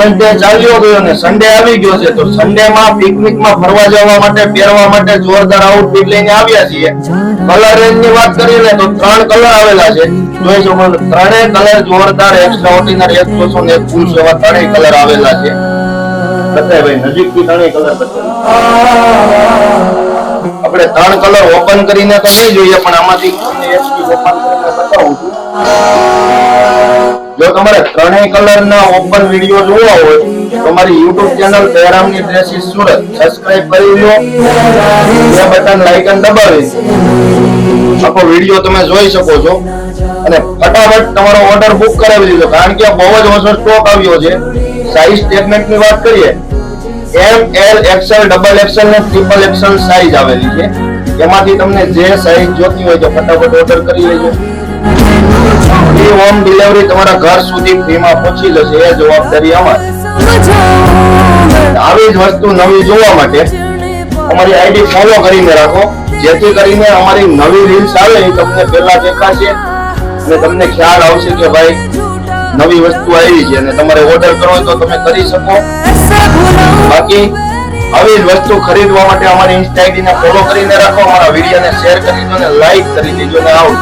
Women's day ચાલ્યો ગયો ને સન્ડે આવી ગયો છે, તો સન્ડે માં પિકનિક માં ફરવા જવા માટે પહેરવા માટે જોરદાર આઉટફિટ લઈને આવ્યા છીએ. કલર રેન્જ ની વાત કરીએ ને તો 3 કલર આવેલા છે. જોઈ શકો ત્રણેય કલર જોરદાર એક્સ્ટ્રા ઓર્ડિનરી 101 ફૂલ એવા ત્રણેય કલર આવેલા છે. બતાય ભાઈ નજીક થી ત્રણેય કલર બતાય. આપણે 3 કલર ઓપન કરીને તો નહીં જોઈએ, પણ આમાંથી એચપી ઓપન કરીને બતાવું છું. જો તમારે ત્રણેય કલર ના ઓપન વિડીયો જોવા હોય તો મારી YouTube ચેનલ પહેરામની ડ્રેસીસ સુરત સબસ્ક્રાઇબ કરી લો, બે બટન લાઇકન દબાવી આખો વિડીયો તમે જોઈ શકો છો અને ફટાફટ તમારો ઓર્ડર બુક કરાવી દીધો, કારણ કે બહુ જ ઓછો સ્ટોક આવ્યો છે. સાઈઝ સ્ટેટમેન્ટ ની વાત કરીએ, M, L, XL, XXL ને XXL સાઈઝ આવેલી છે. એમાંથી તમને જે સાઈઝ જોતી હોય તો ફટાફટ ઓર્ડર કરી લેજો. ફ્રી હોમ ડિલિવરી તમારા ઘર સુધી ફ્રીમાં પહોંચી જશે, એ જવાબદારી અમારી. આવી જ વસ્તુ નવી જોવા માટે અમારી આઈડી ફોલો કરીને રાખો, જેથી કરીને અમારી નવી રીલ્સ આવે એ તમને પહેલા દેખાશે અને તમને ખ્યાલ આવશે કે ભાઈ નવી વસ્તુ આવી છે અને તમારે ઓર્ડર કરવો હોય તો તમે કરી શકો. બાકી આવી જ વસ્તુ ખરીદવા માટે અમારી ઇન્સ્ટા આઈડી ને ફોલો કરીને રાખો, અમારા વિડીયોને શેર કરી દો અને લાઈક કરી દેજો ને આવું